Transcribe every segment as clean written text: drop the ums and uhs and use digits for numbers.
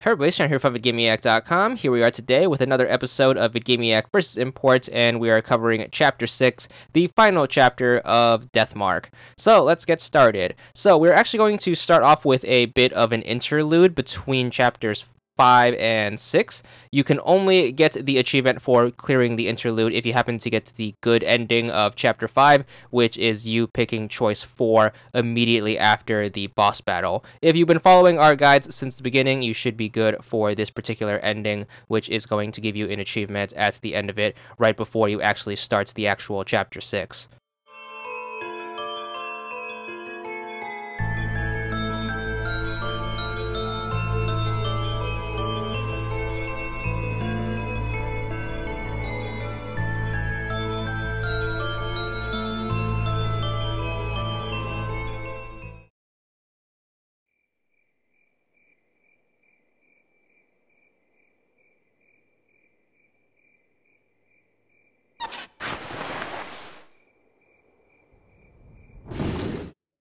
Hey everybody, Sean here from VidGamiac.com. Here we are today with another episode of VidGamiac vs. Import, and we are covering Chapter 6, the final chapter of Deathmark. So, let's get started. So, we're actually going to start off with a bit of an interlude between Chapters 5 and 6. You can only get the achievement for clearing the interlude if you happen to get to the good ending of Chapter 5, which is you picking choice 4 immediately after the boss battle. If you've been following our guides since the beginning, you should be good for this particular ending, which is going to give you an achievement at the end of it, right before you actually start the actual Chapter 6.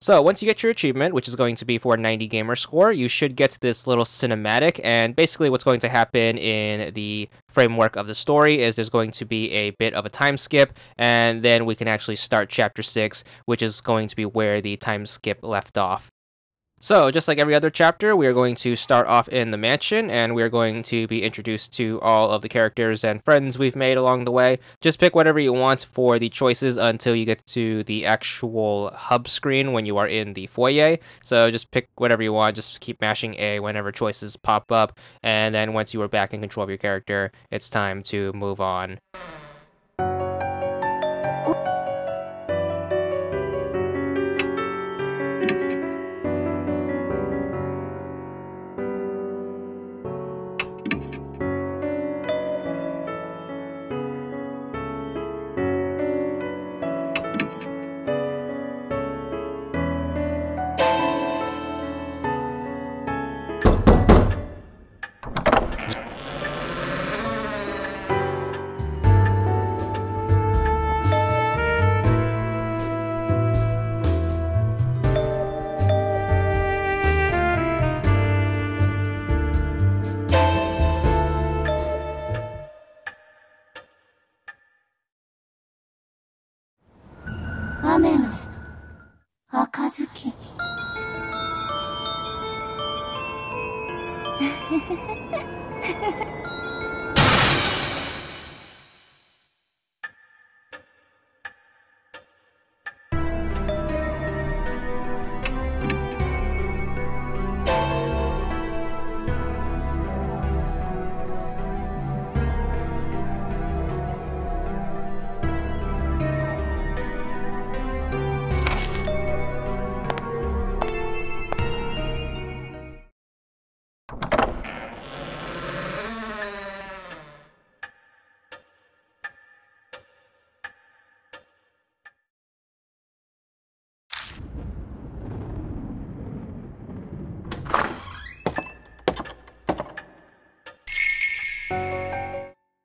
So, once you get your achievement, which is going to be for 90 gamer score, you should get this little cinematic, and basically what's going to happen in the framework of the story is there's going to be a bit of a time skip, and then we can actually start Chapter 6, which is going to be where the time skip left off. So, just like every other chapter, we are going to start off in the mansion, and we are going to be introduced to all of the characters and friends we've made along the way. Just pick whatever you want for the choices until you get to the actual hub screen when you are in the foyer. So, just pick whatever you want, just keep mashing A whenever choices pop up, and then once you are back in control of your character, it's time to move on.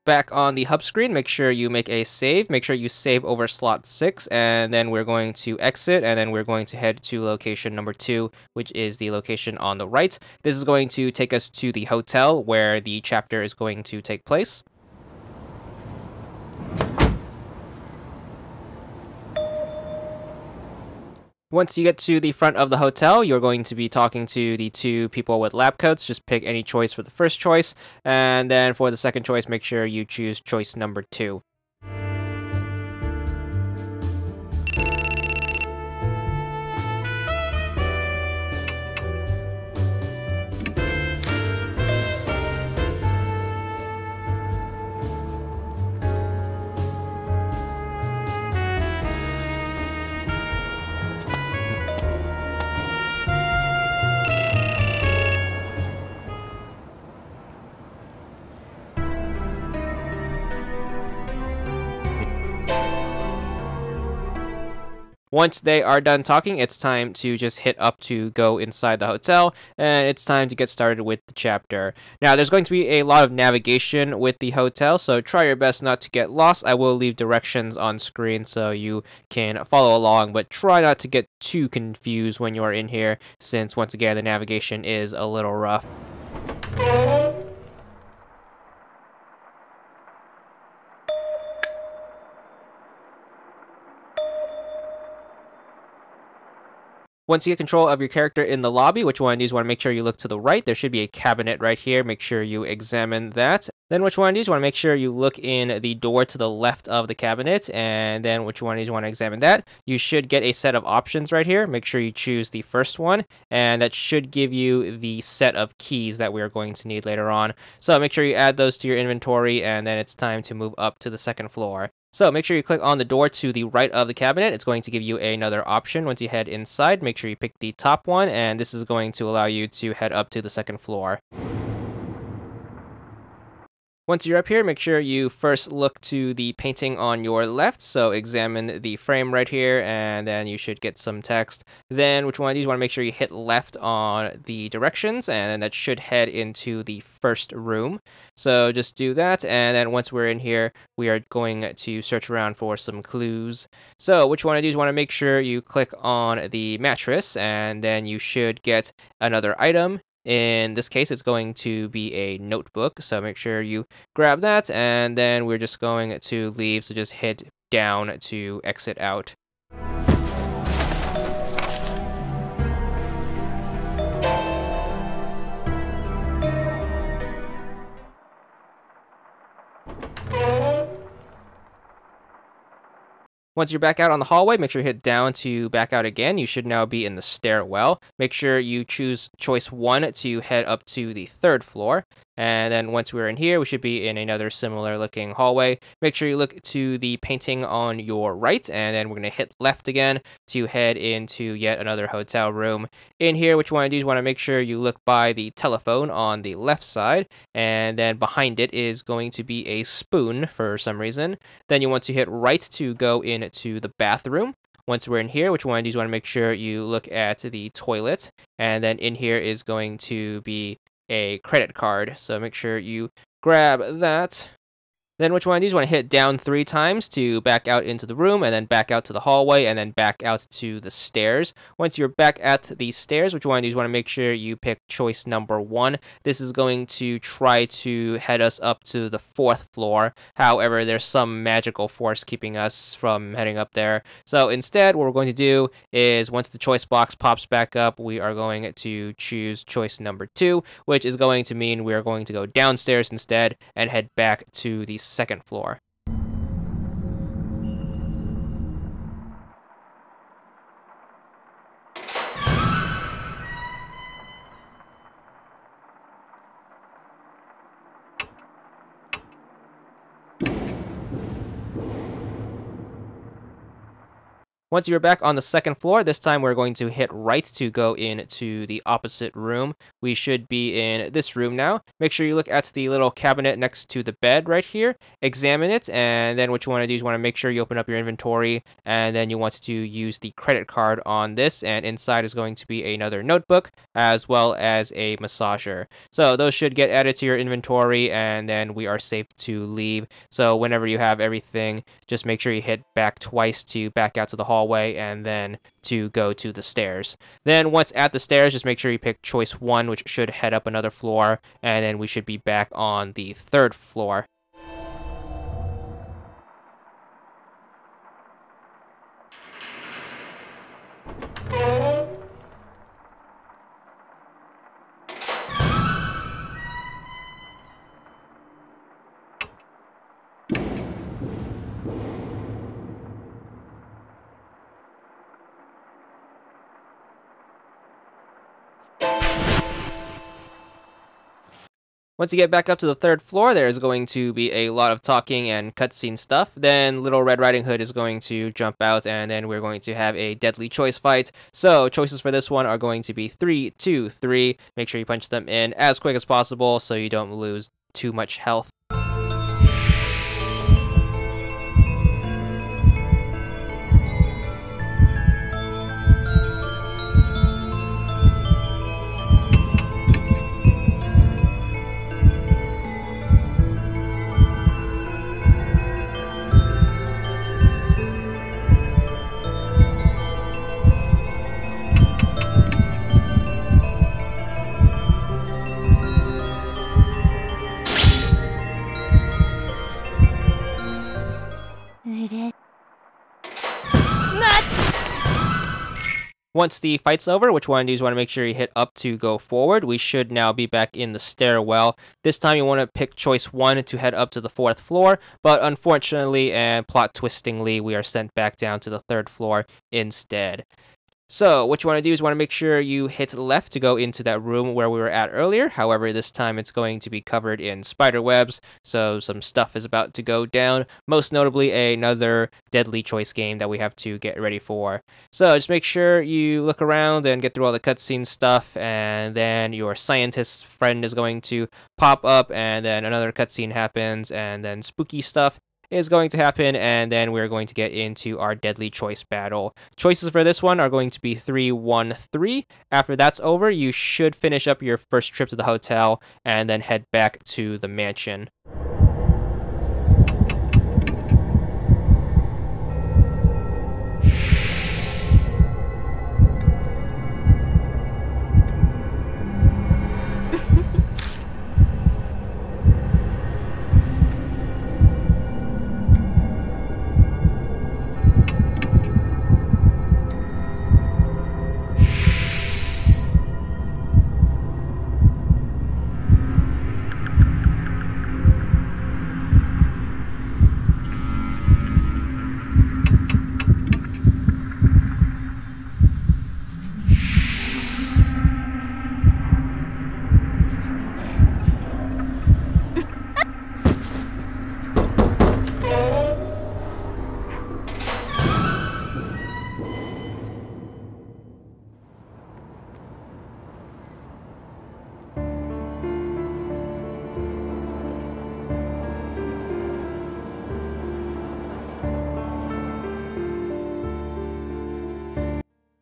Back on the hub screen, make sure you make a save. Make sure you save over slot 6, and then we're going to exit, and then we're going to head to location number 2, which is the location on the right. This is going to take us to the hotel where the chapter is going to take place. Once you get to the front of the hotel, you're going to be talking to the two people with lab coats. Just pick any choice for the first choice, and then for the second choice, make sure you choose choice number 2. Once they are done talking, it's time to just hit up to go inside the hotel, and it's time to get started with the chapter. Now, there's going to be a lot of navigation with the hotel, so try your best not to get lost. I will leave directions on screen so you can follow along, but try not to get too confused when you are in here, since, once again, the navigation is a little rough. Once you get control of your character in the lobby, what you want to do is want to make sure you look to the right. There should be a cabinet right here. Make sure you examine that. Then what you want to do is want to make sure you look in the door to the left of the cabinet. And then what you want to do is want to examine that. You should get a set of options right here. Make sure you choose the first one. And that should give you the set of keys that we are going to need later on. So make sure you add those to your inventory. And then it's time to move up to the second floor. So make sure you click on the door to the right of the cabinet. It's going to give you another option. Once you head inside, make sure you pick the top one, and this is going to allow you to head up to the second floor. Once you're up here, make sure you first look to the painting on your left. So examine the frame right here, and then you should get some text. Then what you want to do is want to make sure you hit left on the directions, and then that should head into the first room. So just do that, and then once we're in here, we are going to search around for some clues. So what you want to do is want to make sure you click on the mattress, and then you should get another item. In this case, it's going to be a notebook, so make sure you grab that, and then we're just going to leave, so just hit down to exit out. Once you're back out on the hallway, make sure you hit down to back out again. You should now be in the stairwell. Make sure you choose choice 1 to head up to the 3rd floor. And then once we're in here, we should be in another similar looking hallway. Make sure you look to the painting on your right, and then we're going to hit left again to head into yet another hotel room. In here, what you want to do is want to make sure you look by the telephone on the left side, and then behind it is going to be a spoon for some reason. Then you want to hit right to go into the bathroom. Once we're in here, what you want to do is want to make sure you look at the toilet, and then in here is going to be a credit card, so make sure you grab that. Then what you want to do is want to hit down 3 times to back out into the room, and then back out to the hallway, and then back out to the stairs. Once you're back at the stairs, what you want to do is want to make sure you pick choice number 1. This is going to try to head us up to the 4th floor. However, there's some magical force keeping us from heading up there. So instead, what we're going to do is once the choice box pops back up, we are going to choose choice number 2, which is going to mean we are going to go downstairs instead and head back to the 2nd floor. Once you're back on the 2nd floor, this time we're going to hit right to go into the opposite room. We should be in this room now. Make sure you look at the little cabinet next to the bed right here. Examine it, and then what you want to do is want to make sure you open up your inventory, and then you want to use the credit card on this, and inside is going to be another notebook as well as a massager. So those should get added to your inventory, and then we are safe to leave. So whenever you have everything, just make sure you hit back twice to back out to the hallway, and then to go to the stairs. Then once at the stairs, just make sure you pick choice 1, which should head up another floor, and then we should be back on the 3rd floor. Once you get back up to the 3rd floor, there's going to be a lot of talking and cutscene stuff. Then Little Red Riding Hood is going to jump out, and then we're going to have a deadly choice fight. So choices for this one are going to be 3, 2, 3. Make sure you punch them in as quick as possible so you don't lose too much health. Once the fight's over, what you want to do is you want to make sure you hit up to go forward. We should now be back in the stairwell. This time you want to pick choice 1 to head up to the 4th floor, but unfortunately and plot twistingly, we are sent back down to the 3rd floor instead. So what you want to do is you want to make sure you hit left to go into that room where we were at earlier. However, this time it's going to be covered in spider webs, so some stuff is about to go down. Most notably, another deadly choice game that we have to get ready for. So just make sure you look around and get through all the cutscene stuff, and then your scientist friend is going to pop up, and then another cutscene happens, and then spooky stuff is going to happen, and then we're going to get into our deadly choice battle. Choices for this one are going to be 3, 1, 3. After that's over, you should finish up your first trip to the hotel and then head back to the mansion.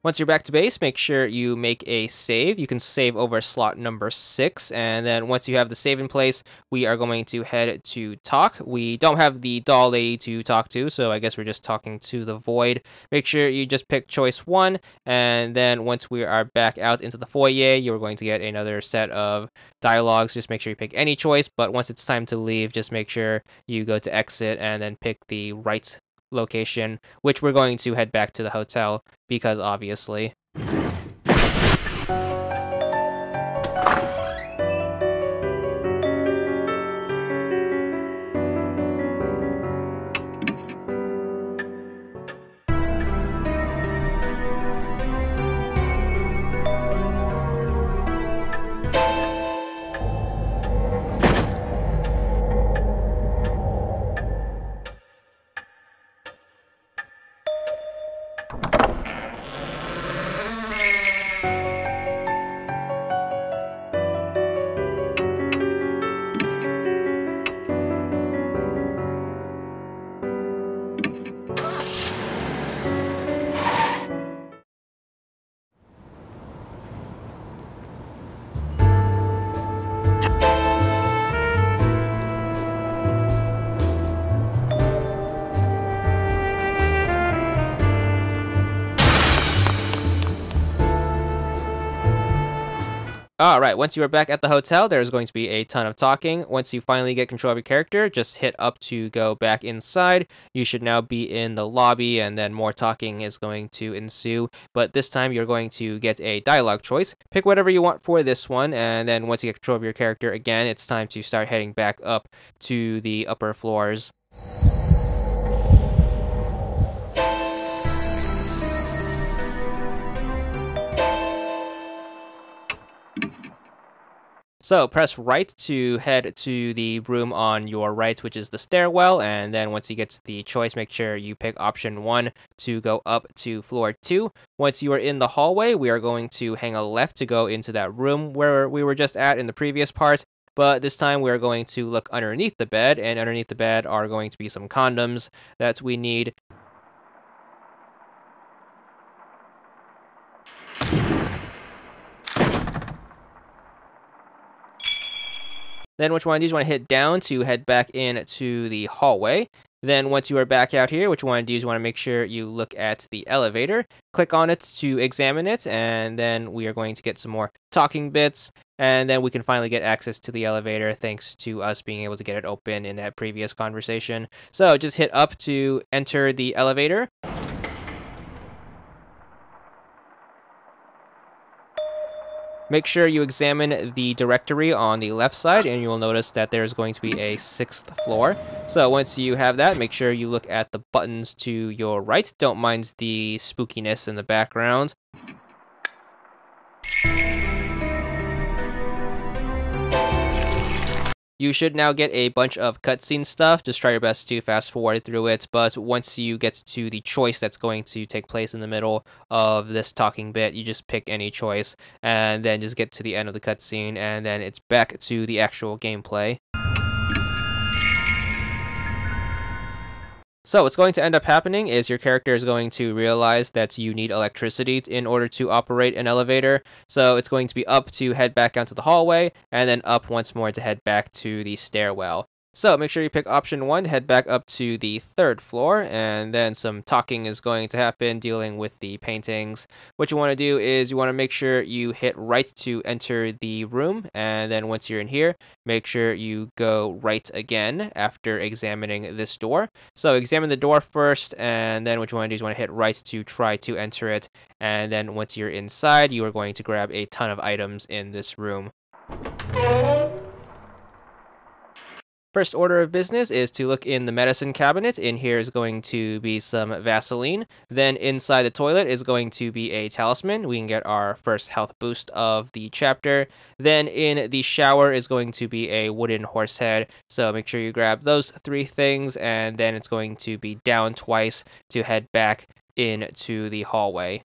Once you're back to base, make sure you make a save. You can save over slot number 6, and then once you have the save in place, we are going to head to talk. We don't have the doll lady to talk to, so I guess we're just talking to the void. Make sure you just pick choice 1, and then once we are back out into the foyer, you're going to get another set of dialogues. Just make sure you pick any choice, but once it's time to leave, just make sure you go to exit and then pick the right location, which we're going to head back to the hotel because obviously. Alright, once you are back at the hotel, there's going to be a ton of talking. Once you finally get control of your character, just hit up to go back inside. You should now be in the lobby, and then more talking is going to ensue. But this time, you're going to get a dialogue choice. Pick whatever you want for this one, and then once you get control of your character again, it's time to start heading back up to the upper floors. So press right to head to the room on your right, which is the stairwell, and then once you get to the choice, make sure you pick option 1 to go up to floor 2. Once you are in the hallway, we are going to hang a left to go into that room where we were just at in the previous part, but this time we are going to look underneath the bed, and underneath the bed are going to be some condoms that we need. Then what you want to do is you want to hit down to head back into the hallway. Then once you are back out here, what you want to do is you want to make sure you look at the elevator, click on it to examine it, and then we are going to get some more talking bits, and then we can finally get access to the elevator thanks to us being able to get it open in that previous conversation. So just hit up to enter the elevator. Make sure you examine the directory on the left side, and you will notice that there's going to be a 6th floor. So once you have that, make sure you look at the buttons to your right. Don't mind the spookiness in the background. You should now get a bunch of cutscene stuff. Just try your best to fast forward through it, but once you get to the choice that's going to take place in the middle of this talking bit, you just pick any choice, and then just get to the end of the cutscene, and then it's back to the actual gameplay. So what's going to end up happening is your character is going to realize that you need electricity in order to operate an elevator. So it's going to be up to head back onto the hallway, and then up once more to head back to the stairwell. So make sure you pick option 1 to head back up to the 3rd floor, and then some talking is going to happen dealing with the paintings. What you want to do is you want to make sure you hit right to enter the room, and then once you're in here, make sure you go right again after examining this door. So examine the door first, and then what you want to do is you want to hit right to try to enter it, and then once you're inside, you are going to grab a ton of items in this room. First order of business is to look in the medicine cabinet. In here is going to be some Vaseline. Then inside the toilet is going to be a talisman. We can get our first health boost of the chapter. Then in the shower is going to be a wooden horse head. So make sure you grab those 3 things, and then it's going to be down twice to head back into the hallway.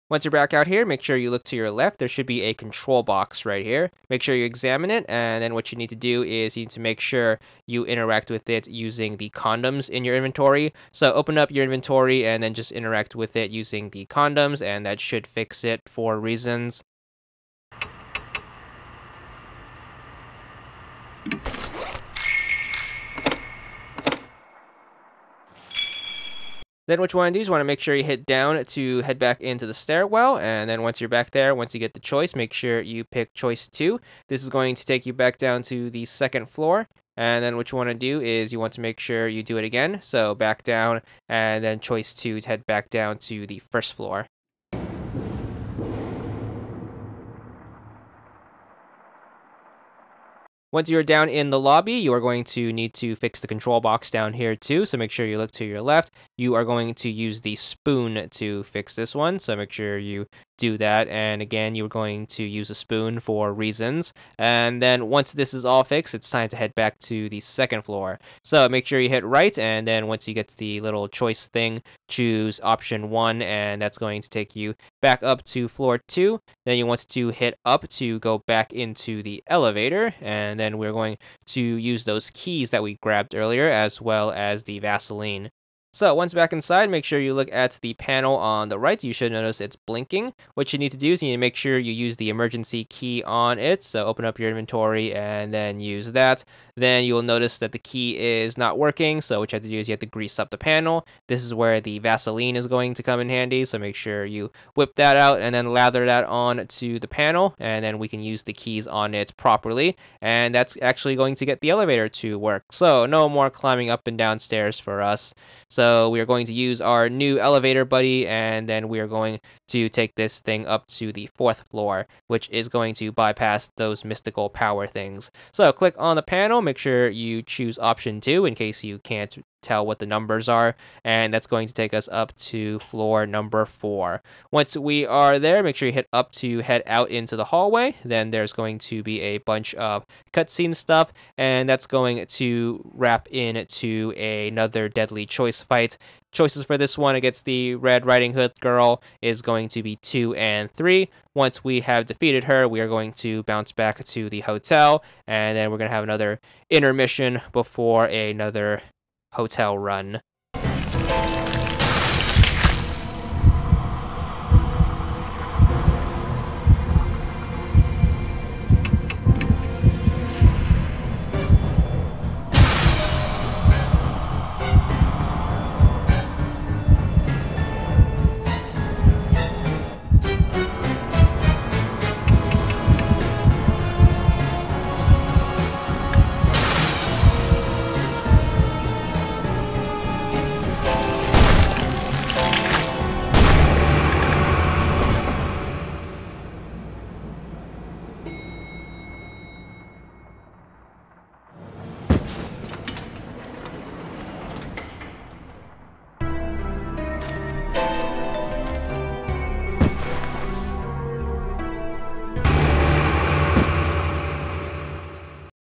Once you're back out here, make sure you look to your left. There should be a control box right here. Make sure you examine it, and then what you need to do is you need to make sure you interact with it using the condoms in your inventory. So open up your inventory and then just interact with it using the condoms, and that should fix it for reasons. Then what you want to do is you want to make sure you hit down to head back into the stairwell, and then once you're back there, once you get the choice, make sure you pick choice 2. This is going to take you back down to the 2nd floor, and then what you want to do is you want to make sure you do it again. So back down, and then choice 2 to head back down to the 1st floor. Once you're down in the lobby, you are going to need to fix the control box down here too, so make sure you look to your left. You are going to use the spoon to fix this one, so make sure you do that, and again, you're going to use a spoon for reasons. And then once this is all fixed, it's time to head back to the 2nd floor. So make sure you hit right, and then once you get to the little choice thing, choose option 1, and that's going to take you back up to floor 2. Then you want to hit up to go back into the elevator, and then we're going to use those keys that we grabbed earlier, as well as the Vaseline. So once back inside, make sure you look at the panel on the right. You should notice it's blinking. What you need to do is you need to make sure you use the emergency key on it. So open up your inventory and then use that. Then you'll notice that the key is not working. So what you have to do is you have to grease up the panel. This is where the Vaseline is going to come in handy. So make sure you whip that out and then lather that on to the panel. And then we can use the keys on it properly. And that's actually going to get the elevator to work. So no more climbing up and down stairs for us. So we are going to use our new elevator buddy, and then we are going to take this thing up to the 4th floor, which is going to bypass those mystical power things. So click on the panel, make sure you choose option 2 in case you can't tell what the numbers are, and that's going to take us up to floor number 4. Once we are there, make sure you hit up to head out into the hallway. Then there's going to be a bunch of cutscene stuff, and that's going to wrap into another deadly choice fight. Choices for this one against the Red Riding Hood girl is going to be 2 and 3. Once we have defeated her, we are going to bounce back to the hotel, and then we're going to have another intermission before another hotel run.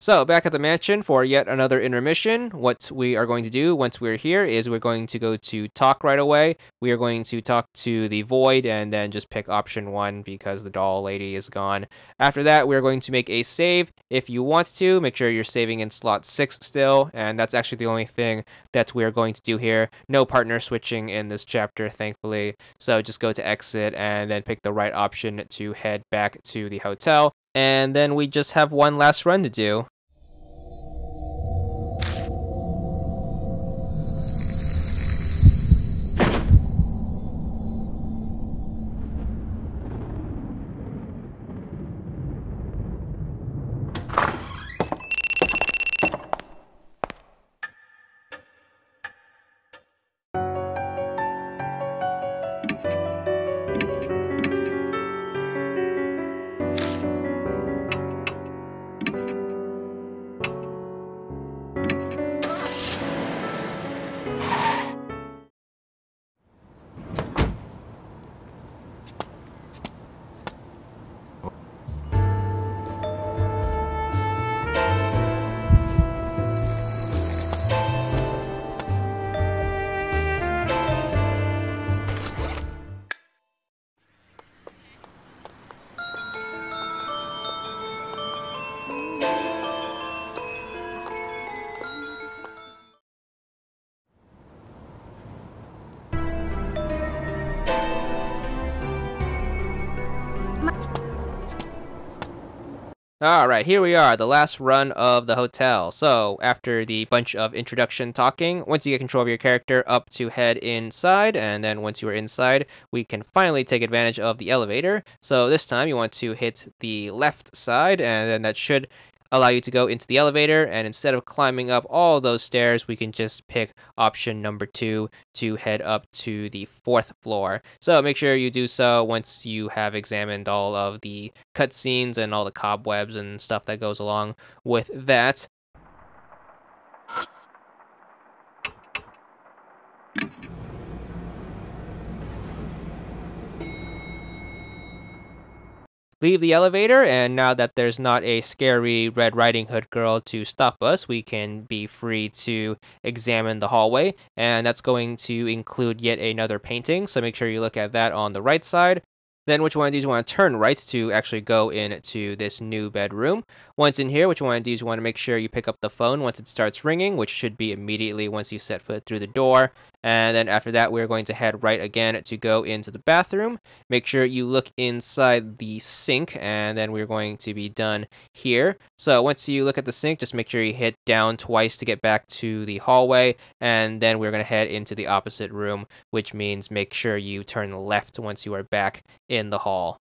So, back at the mansion for yet another intermission. What we are going to do once we're here is we're going to go to talk right away. We are going to talk to the void and then just pick option 1 because the doll lady is gone. After that, we're going to make a save. If you want to, make sure you're saving in slot 6 still, and that's actually the only thing that we're going to do here. No partner switching in this chapter, thankfully. So just go to exit and then pick the right option to head back to the hotel. And then we just have one last run to do. Alright, here we are, the last run of the hotel. So, after the bunch of introduction talking, once you get control of your character, up to head inside, and then once you are inside, we can finally take advantage of the elevator. So this time you want to hit the left side, and then that should allow you to go into the elevator, and instead of climbing up all those stairs, we can just pick option number 2 to head up to the 4th floor. So make sure you do so once you have examined all of the cutscenes and all the cobwebs and stuff that goes along with that. Leave the elevator, and now that there's not a scary Red Riding Hood girl to stop us, we can be free to examine the hallway, and that's going to include yet another painting, so make sure you look at that on the right side. Then what you want to do is you want to turn right to actually go into this new bedroom. Once in here, what you want to do is you want to make sure you pick up the phone once it starts ringing, which should be immediately once you set foot through the door. And then after that, we're going to head right again to go into the bathroom. Make sure you look inside the sink, and then we're going to be done here. So once you look at the sink, just make sure you hit down twice to get back to the hallway, and then we're going to head into the opposite room, which means make sure you turn left once you are back in the hall.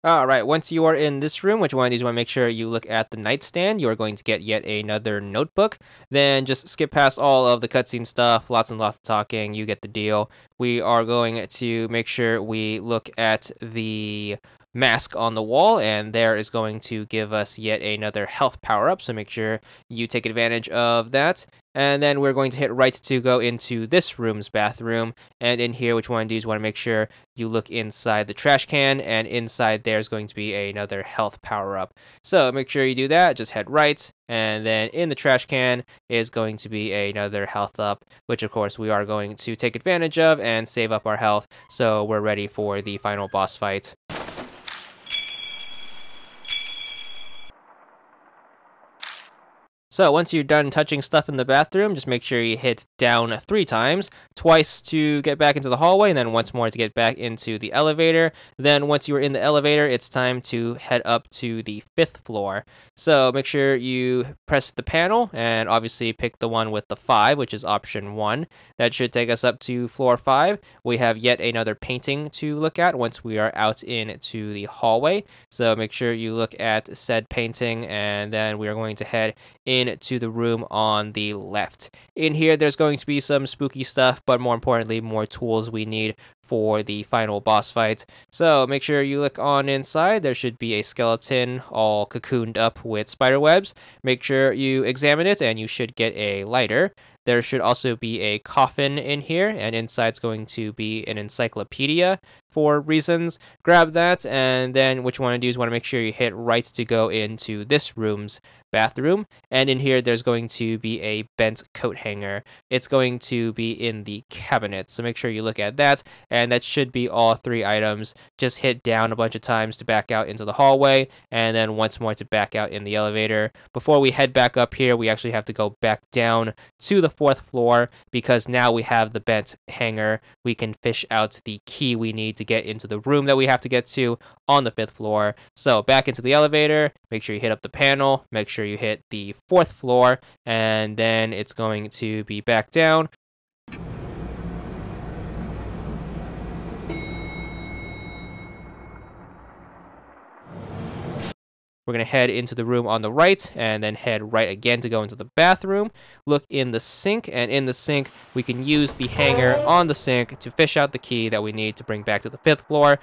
Alright, once you are in this room, what you want to do is you want to make sure you look at the nightstand. You are going to get yet another notebook. Then just skip past all of the cutscene stuff, lots and lots of talking, you get the deal. We are going to make sure we look at the mask on the wall, and there is going to give us yet another health power-up, so make sure you take advantage of that. And then we're going to hit right to go into this room's bathroom, and in here what you want to do is you want to make sure you look inside the trash can, and inside there's going to be another health power-up. So make sure you do that, just head right, and then in the trash can is going to be another health up, which of course we are going to take advantage of and save up our health, so we're ready for the final boss fight. So once you're done touching stuff in the bathroom, just make sure you hit down 3 times, twice to get back into the hallway, and then once more to get back into the elevator. Then once you are in the elevator, it's time to head up to the 5th floor. So make sure you press the panel, and obviously pick the one with the 5, which is option 1. That should take us up to floor 5. We have yet another painting to look at once we are out into the hallway. So make sure you look at said painting, and then we are going to head into the room on the left. In here, there's going to be some spooky stuff, but more importantly, more tools we need for the final boss fight. So make sure you look on inside. There should be a skeleton all cocooned up with spider webs. Make sure you examine it, and you should get a lighter. There should also be a coffin in here, and inside's going to be an encyclopedia for reasons. Grab that, and then what you want to do is want to make sure you hit right to go into this room's bathroom, and in here there's going to be a bent coat hanger. It's going to be in the cabinet, so make sure you look at that, and that should be all 3 items. Just hit down a bunch of times to back out into the hallway, and then once more to back out in the elevator. Before we head back up here, we actually have to go back down to the 4th floor, because now we have the bent hanger. We can fish out the key we need to get into the room that we have to get to on the 5th floor. So back into the elevator, make sure you hit up the panel, make sure you hit the 4th floor, and then it's going to be back down. We're going to head into the room on the right, and then head right again to go into the bathroom. Look in the sink, and in the sink, we can use the hanger on the sink to fish out the key that we need to bring back to the 5th floor.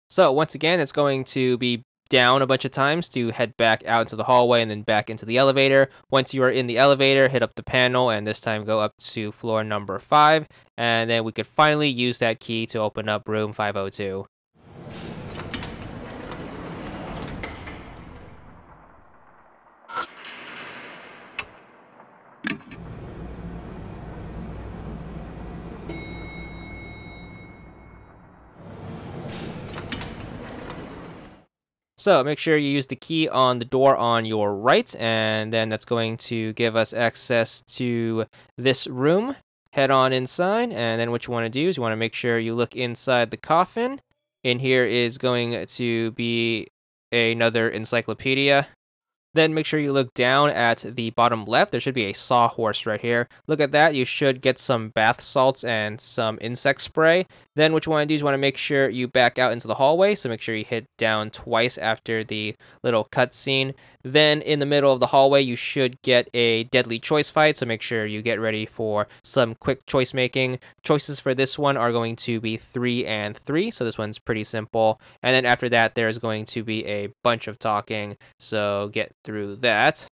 So once again, it's going to be down a bunch of times to head back out into the hallway and then back into the elevator. Once you are in the elevator, hit up the panel, and this time go up to floor number 5, and then we could finally use that key to open up room 502. So make sure you use the key on the door on your right, and then that's going to give us access to this room. Head on inside, and then what you want to do is you want to make sure you look inside the coffin. In here is going to be another encyclopedia. Then make sure you look down at the bottom left. There should be a sawhorse right here. Look at that. You should get some bath salts and some insect spray. Then what you want to do is you want to make sure you back out into the hallway. So make sure you hit down twice after the little cutscene. Then in the middle of the hallway, you should get a deadly choice fight. So make sure you get ready for some quick choice making. Choices for this one are going to be 3 and 3. So this one's pretty simple. And then after that, there's going to be a bunch of talking. So get through that.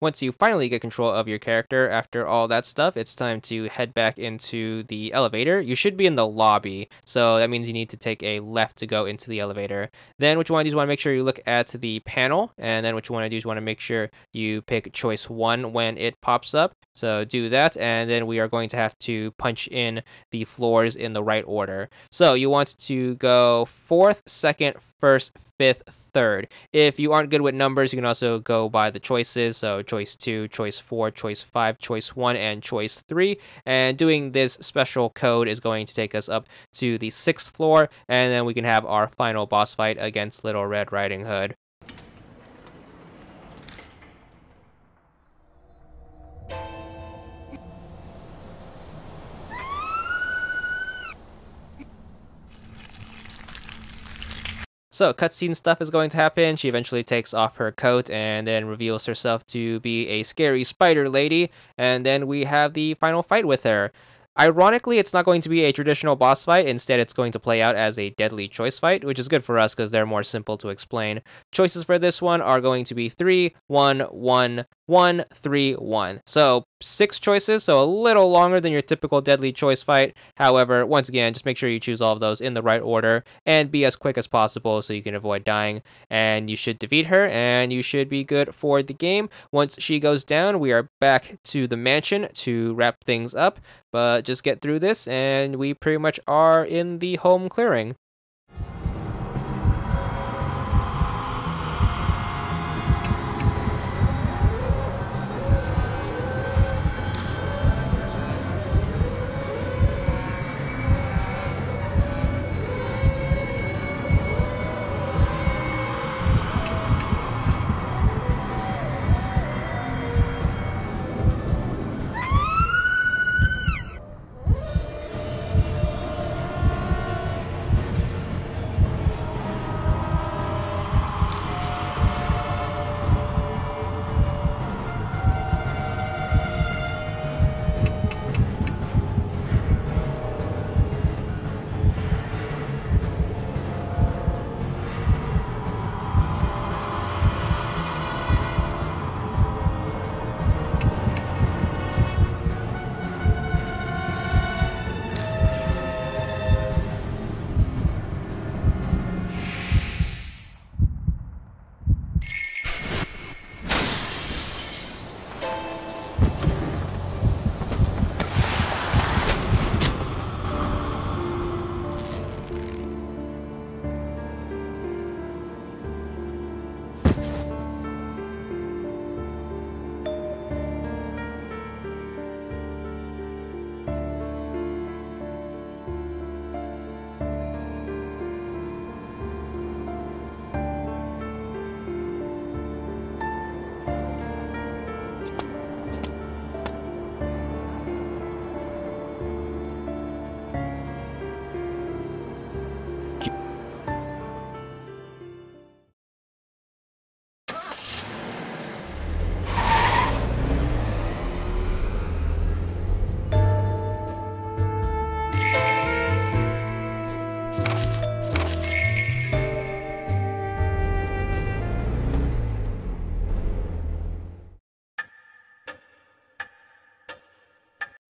Once you finally get control of your character after all that stuff, it's time to head back into the elevator. You should be in the lobby, so that means you need to take a left to go into the elevator. Then what you want to do is want to make sure you look at the panel, and then what you want to do is want to make sure you pick choice 1 when it pops up. So do that, and then we are going to have to punch in the floors in the right order. So you want to go 4th, 2nd, 1st, 5th, third. If you aren't good with numbers, you can also go by the choices. So choice 2, choice 4, choice 5, choice 1, and choice 3. And doing this special code is going to take us up to the 6th floor, and then we can have our final boss fight against Little Red Riding Hood. So, cutscene stuff is going to happen. She eventually takes off her coat and then reveals herself to be a scary spider lady. And then we have the final fight with her. Ironically, it's not going to be a traditional boss fight. Instead, it's going to play out as a deadly choice fight, which is good for us because they're more simple to explain. Choices for this one are going to be 3, 1, 1, 1, 3, 1. So 6 choices, so a little longer than your typical deadly choice fight. However, once again, just make sure you choose all of those in the right order and be as quick as possible so you can avoid dying. And you should defeat her, and you should be good for the game. Once she goes down, we are back to the mansion to wrap things up. But just get through this, and we pretty much are in the home clearing.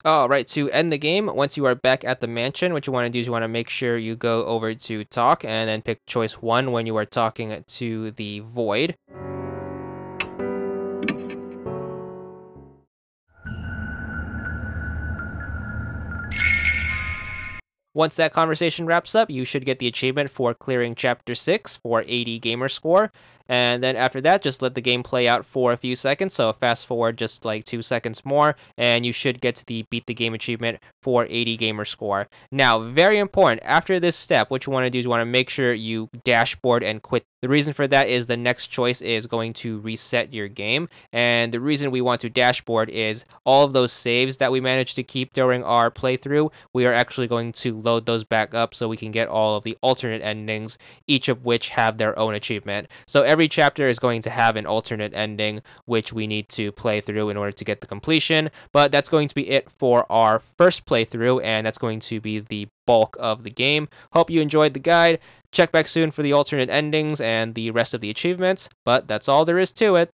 Alright, to end the game, once you are back at the mansion, what you want to do is you want to make sure you go over to talk and then pick choice 1 when you are talking to the void. Once that conversation wraps up, you should get the achievement for clearing Chapter 6 for 80 gamer score. And then after that, just let the game play out for a few seconds. So fast forward just like 2 seconds more, and you should get the beat the game achievement for 80 gamer score. Now, very important, after this step, what you want to do is you want to make sure you dashboard and quit. The reason for that is the next choice is going to reset your game. And the reason we want to dashboard is all of those saves that we managed to keep during our playthrough, we are actually going to load those back up so we can get all of the alternate endings, each of which have their own achievement. So every chapter is going to have an alternate ending, which we need to play through in order to get the completion. But that's going to be it for our first playthrough, and that's going to be the bulk of the game. Hope you enjoyed the guide. Check back soon for the alternate endings and the rest of the achievements, but that's all there is to it.